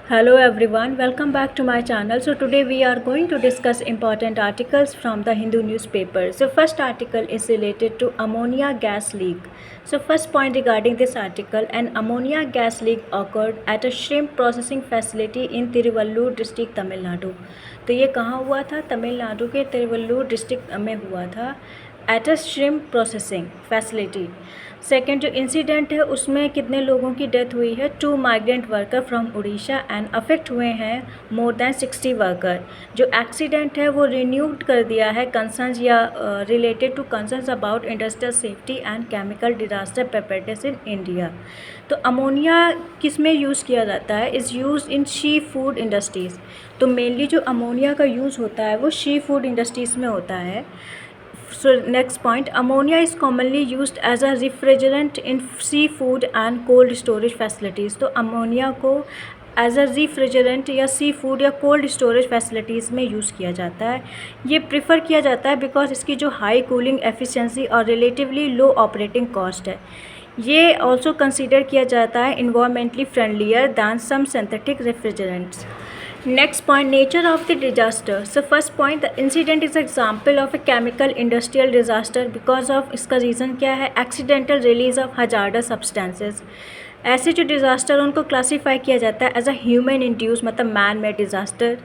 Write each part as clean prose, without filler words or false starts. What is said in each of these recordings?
Hello everyone, welcome back to my channel. So today we are going to discuss important articles from the Hindu newspaper. So first article is related to ammonia gas leak. So first point regarding this article, an ammonia gas leak occurred at a shrimp processing facility in Tiruvallur district, Tamil Nadu. तो ये कहाँ हुआ था? तमिलनाडु के Tiruvallur district में हुआ था at a shrimp processing facility. Second जो इंसिडेंट है उसमें कितने लोगों की डेथ हुई है? 2 migrant worker from Orissa and affect हुए हैं मोर देन 60 वर्कर। जो एक्सीडेंट है वो रिन्यूड कर दिया है कंसर्न्स या related to concerns about industrial safety and chemical disaster preparedness in India. तो अमोनिया किस में यूज़ किया जाता है? Is use in sea food industries. तो मेनली जो अमोनिया का यूज़ होता है वो सी फूड इंडस्ट्रीज़ में होता है। So next point, ammonia is commonly used as a refrigerant in seafood and cold storage facilities. तो अमोनिया को एज अ रेफ्रिजरेंट या सी फूड या कोल्ड स्टोरेज फैसिलिटीज़ में यूज़ किया जाता है। ये प्रिफ़र किया जाता है बिकॉज इसकी जो हाई कूलिंग एफिशिएंसी और रिलेटिवली लो ऑपरेटिंग कॉस्ट है। ये ऑल्सो कंसिडर किया जाता है environmentally friendlier than some synthetic refrigerants. Next point, nature of the disaster. So first point, the incident is example of a chemical industrial disaster because of इसका reason क्या है? accidental release of hazardous substances. ऐसे जो disaster उनको classify किया जाता है as a human induce मतलब मैन मेड डिज़ास्टर।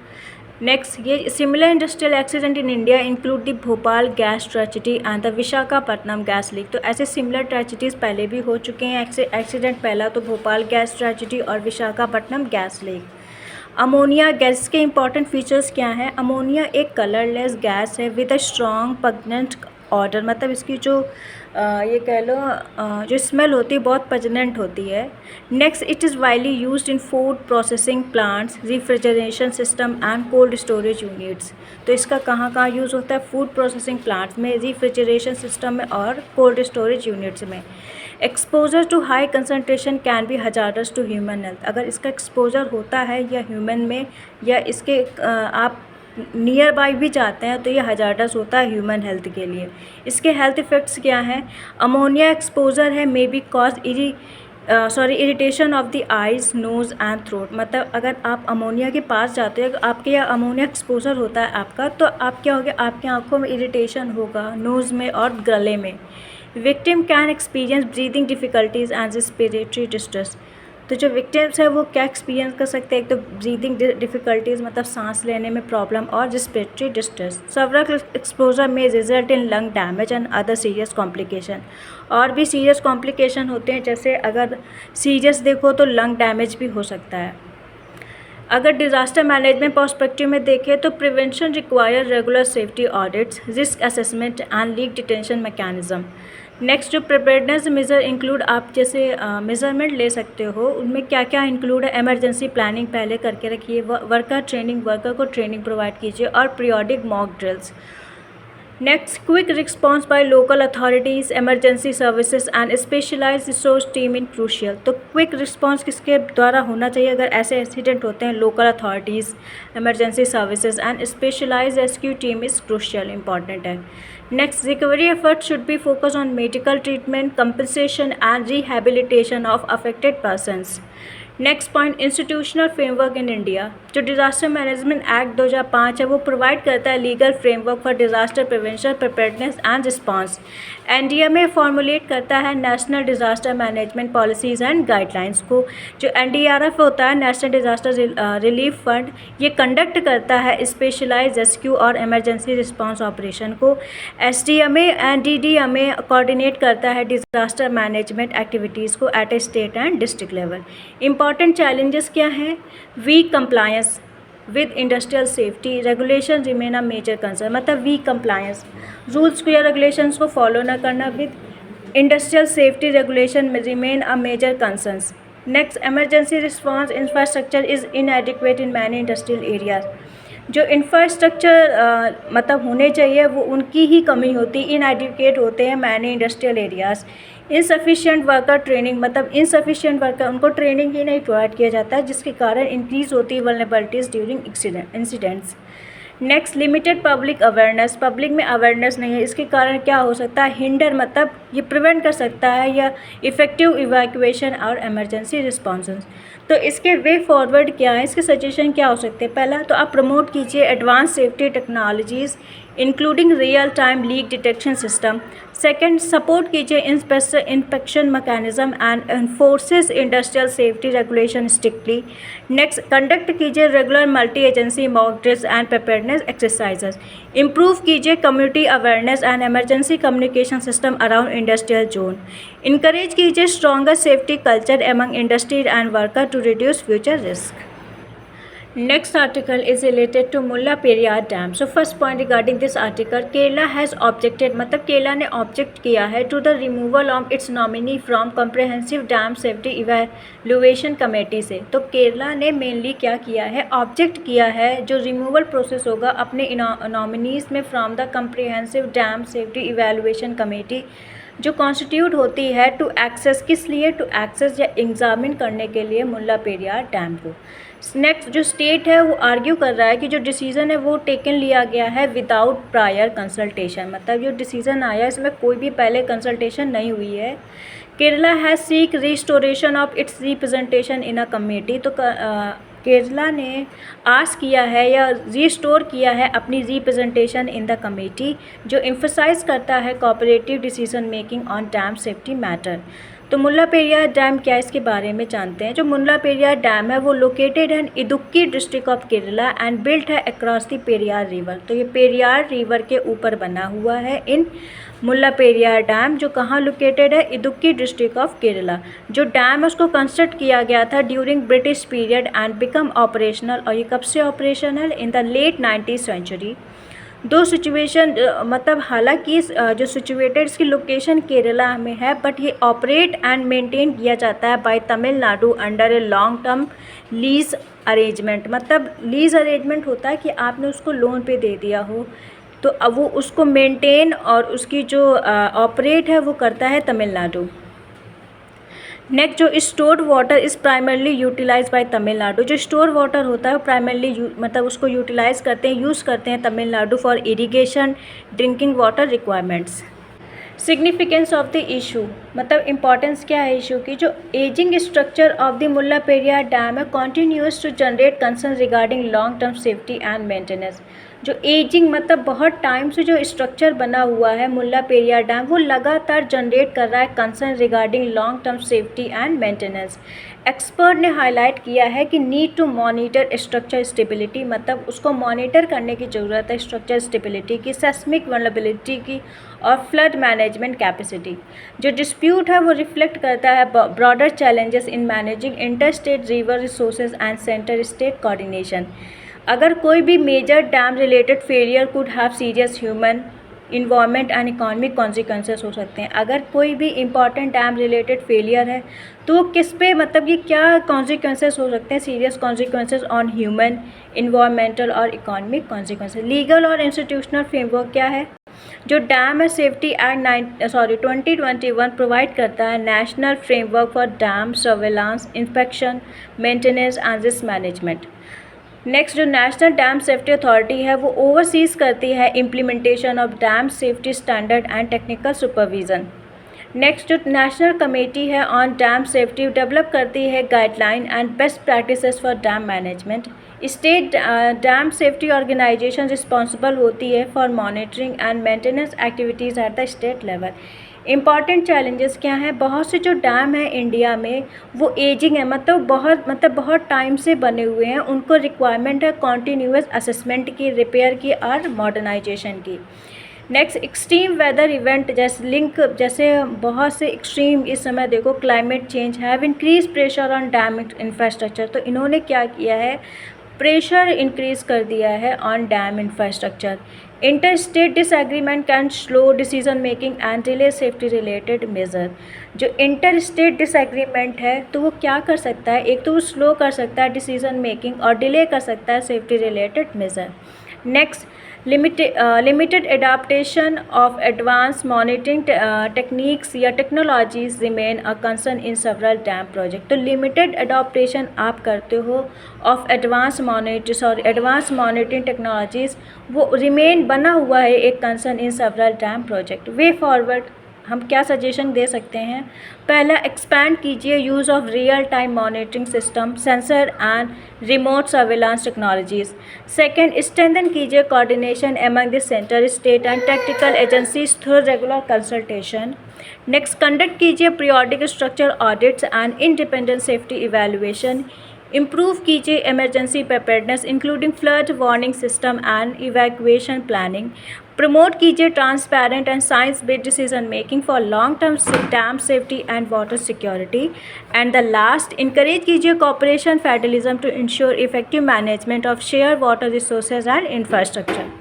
नेक्स्ट, ये similar industrial accident in India include the Bhopal gas tragedy and the Visakhapatnam gas leak. तो ऐसे सिमिलर ट्रेजिडीज़ पहले भी हो चुके हैं। एक्सीडेंट पहला तो भोपाल गैस ट्रेजिडी और Visakhapatnam gas leak. Ammonia gas के इंपॉर्टेंट फीचर्स क्या हैं? अमोनिया एक कलरलेस गैस है विद अ स्ट्रॉन्ग पगनेंट ऑर्डर, मतलब इसकी जो ये कह लो जो स्मेल होती है बहुत पजनेंट होती है। Next, it is widely used in food processing plants, refrigeration system and cold storage units. तो इसका कहाँ कहाँ यूज़ होता है? फूड प्रोसेसिंग प्लांट्स में, रेफ्रिजरेशन सिस्टम में और कोल्ड स्टोरेज यूनिट्स में। Exposure to high concentration can be hazardous to human health. अगर इसका एक्सपोजर होता है या ह्यूमन में या इसके आप नियर बाई भी जाते हैं तो ये हजार्डस होता है ह्यूमन हेल्थ के लिए। इसके हेल्थ इफ़ेक्ट्स क्या हैं? अमोनिया एक्सपोजर है may be cause irritation of the eyes, nose and throat. मतलब अगर आप अमोनिया के पास जाते हैं, आपके या अमोनिया एक्सपोजर होता है आपका, तो आप क्या होगा? आपकी आँखों में इरिटेशन होगा, नोज़ में और गले में। Victim can experience breathing difficulties and respiratory distress. तो जो विक्टिम्स है वो क्या एक्सपीरियंस कर सकते हैं? एक तो ब्रीदिंग डिफ़िकल्टीज़ मतलब सांस लेने में प्रॉब्लम और रेस्पिरेटरी डिस्ट्रेस। सेवरल एक्सपोजर में result in lung damage and other serious complication. और भी सीरियस कॉम्प्लिकेशन होते हैं, जैसे अगर सीरियस देखो तो लंग डैमेज भी हो सकता है। अगर डिज़ास्टर मैनेजमेंट पर्सपेक्टिव में देखें तो prevention require regular safety audits, risk assessment and leak detention mechanism. Next, जो प्रिपेयर्डनेस मेजर इंक्लूड आप जैसे मेजरमेंट ले सकते हो, उनमें क्या क्या इंक्लूड है? इमरजेंसी प्लानिंग पहले करके रखिए, वर्कर को ट्रेनिंग प्रोवाइड कीजिए और periodic mock drills. Next, quick response by local authorities, emergency services and specialised resource team in crucial. तो क्विक रिस्पॉन्स किसके द्वारा होना चाहिए अगर ऐसे इंसिडेंट होते हैं? Local authorities, emergency services and specialised rescue team is crucial, important है। Next, recovery effort should be focus on medical treatment, compensation and rehabilitation of affected persons. Next point, institutional framework in India. जो disaster management act 2005 है वो provide करता है legal framework for disaster prevention, preparedness and response. NDMA formulate करता है national disaster management policies and guidelines को। जो NDRF होता है, नेशनल डिज़ास्टर रिलीफ फंड, ये कंडक्ट करता है स्पेशलाइज्ड रेस्क्यू और इमरजेंसी रिस्पांस ऑपरेशन को। एसडीएमए एंड डीडीएमए कोऑर्डिनेट करता है डिज़ास्टर मैनेजमेंट एक्टिविटीज़ को at a state and district level. Important challenges क्या हैं? Weak compliance with industrial safety regulation remain a major concern. मतलब वीक कंप्लायंस, रूल्स को या regulations को फॉलो ना करना with industrial safety regulation remain a major concerns. Next, emergency response infrastructure is inadequate in many industrial areas. जो infrastructure मतलब होने चाहिए वो उनकी ही कमी होती, इनएडिक्वेट होते हैं many industrial areas. Insufficient worker training, मतलब इनसफिशिएंट वर्कर, उनको ट्रेनिंग ही नहीं प्रोवाइड किया जाता है, जिसके कारण इंक्रीज़ होती है vulnerabilities during incidents. Next, limited public awareness, public में अवेयरनेस नहीं है, इसके कारण क्या हो सकता है? हिंडर मतलब ये प्रिवेंट कर सकता है या इफ़ेक्टिव इवैक्यूएशन और इमरजेंसी रिस्पॉन्सेस। तो इसके वे फॉरवर्ड क्या है, इसके सजेशन क्या हो सकते हैं? पहला तो आप प्रमोट कीजिए advance safety technologies including real time leak detection system. Second, support कीजिए inspection mechanism and enforces industrial safety regulation strictly. Next, conduct कीजिए regular multi agency mock drills and preparedness exercises. Improve कीजिए community awareness and emergency communication system around industrial zone. Encourage कीजिए stronger safety culture among industry and worker to reduce future risk. Next article is related to Mulla Periyar Dam. So first point regarding this article, Kerala has objected, मतलब केरला ने object किया है to the removal of its nominee from comprehensive dam safety evaluation committee से। तो केरला ने mainly क्या किया है, ऑब्जेक्ट किया है जो रिमूवल प्रोसेस होगा अपने नॉमिनीज़ में from the comprehensive dam safety evaluation committee जो कॉन्स्टिट्यूट होती है टू एक्सेस, किस लिए, टू एक्सेस या एग्जामिन करने के लिए मुल्ला पेरियार डैम को। नेक्स्ट, जो स्टेट है वो आर्ग्यू कर रहा है कि जो डिसीज़न है वो टेकन लिया गया है विदाउट प्रायर कंसल्टेशन, मतलब जो डिसीज़न आया इसमें कोई भी पहले कंसल्टेशन नहीं हुई है। Kerala has seek restoration of its representation in a committee. तो केरला ने आस्क किया है या रिस्टोर किया है अपनी रिप्रेजेंटेशन इन द कमेटी जो एम्फसाइज करता है cooperative decision making on dam safety matter. तो मुल्ला पेरियार डैम क्या है, इसके बारे में जानते हैं। जो मुल्ला पेरियार डैम है वो लोकेटेड है in Idukki district of Kerala and built है अक्रॉस द पेरियार रिवर। तो ये पेरियार रिवर के ऊपर बना हुआ है इन मुल्ला पेरियार डैम, जो कहाँ लोकेटेड है, इदुक्की डिस्ट्रिक्ट ऑफ केरला। जो डैम है उसको कंस्ट्रक्ट किया गया था during British period and become operational, और ये कब से operational, in the late 19th century. दो सिचुएशन, मतलब हालांकि जो सिचुएटेड इसकी लोकेशन केरला में है बट ये ऑपरेट एंड मेंटेन किया जाता है by Tamil Nadu under a long term lease arrangement. मतलब लीज अरेंजमेंट होता है कि आपने उसको लोन पे दे दिया हो, तो अब वो उसको मेंटेन और उसकी जो ऑपरेट है वो करता है तमिलनाडु। नेक्स्ट, जो stored water is primarily utilise by Tamil Nadu. जो स्टोर वाटर होता है वो प्राइमरली मतलब उसको यूटिलाइज़ करते हैं, यूज़ करते हैं Tamil Nadu for irrigation drinking water requirements. Significance of the issue, मतलब इंपॉर्टेंस क्या है इशू की। जो ageing structure of the Mulla Periyar dam है continues to generate concern regarding long term safety and maintenance. जो एजिंग मतलब बहुत टाइम से जो स्ट्रक्चर बना हुआ है मुल्ला पेरियार डैम वो लगातार जनरेट कर रहा है concern regarding long term safety and maintenance. Expert ने हाईलाइट किया है कि need to monitor structure stability, मतलब उसको मॉनिटर करने की ज़रूरत है स्ट्रक्चर स्टेबिलिटी की, सेस्मिक वल्नरेबिलिटी की और फ्लड मैनेजमेंट कैपेसिटी। जो डिस्प्यूट है वो रिफ्लेक्ट करता है broader challenges in managing inter state river resources and centre state coordination. अगर कोई भी major dam related failure could have serious human, environment and economic consequences हो सकते हैं। अगर कोई भी इंपॉर्टेंट डैम रिलेटेड फेलियर है तो किस पे, मतलब ये क्या कॉन्सिक्वेंसेस हो सकते हैं, serious consequences on human, environmental और इकोनॉमिक कॉन्सिक्वेंसेस। लीगल और इंस्टीट्यूशनल फ्रेमवर्क क्या है। जो डैम है सेफ्टी एक्ट 2021 प्रोवाइड करता है national framework for dam surveillance, inspection, maintenance and risk management. Next, जो नेशनल डैम सेफ्टी अथॉरिटी है वो ओवरसीज करती है implementation of dam safety standard and technical supervision. Next, जो नेशनल कमेटी है ऑन डैम सेफ्टी डेवलप करती है guideline and best practices for dam management. State dam safety organisation responsible होती है for monitoring and maintenance activities at the state level. Important challenges क्या हैं, बहुत से जो डैम हैं इंडिया में वो एजिंग है, मतलब बहुत टाइम से बने हुए हैं, उनको रिक्वायरमेंट है कॉन्टीन्यूअस असेसमेंट की, रिपेयर की और मॉडर्नाइजेशन की। नेक्स्ट, एक्सट्रीम वेदर इवेंट जैसे बहुत से एक्सट्रीम इस समय देखो climate change have increase pressure on dam infrastructure. तो इन्होंने क्या किया है, प्रेशर इंक्रीज़ कर दिया है on dam infrastructure. Inter state disagreement can slow decision making and delay safety related measure. जो इंटर स्टेट डिसएग्रीमेंट है तो वो क्या कर सकता है, एक तो वो स्लो कर सकता है डिसीजन मेकिंग और डिले कर सकता है safety related measure. Next, limited adaptation of advance monitoring techniques या technologies remain a concern in several dam project. तो लिमिटेड एडाप्टेशन आप करते हो ऑफ एडवांस मॉनिटरिंग टेक्नोलॉजीज़ वो रिमेन बना हुआ है एक concern in several dam project. Way forward, हम क्या सजेशन दे सकते हैं? पहला, एक्सपैंड कीजिए use of real time monitoring system, sensor and remote surveillance technologies. Second, strengthen कीजिए coordination among the centre, state and technical agencies through regular consultation. Next, conduct कीजिए periodic structure audits and independent safety evaluation. Improve कीजिए emergency preparedness including flood warning system and evacuation planning. Promote कीजिए transparent and science based decision making for long term dam safety and water security. And the last, encourage कीजिए cooperation federalism to ensure effective management of share water resources and infrastructure.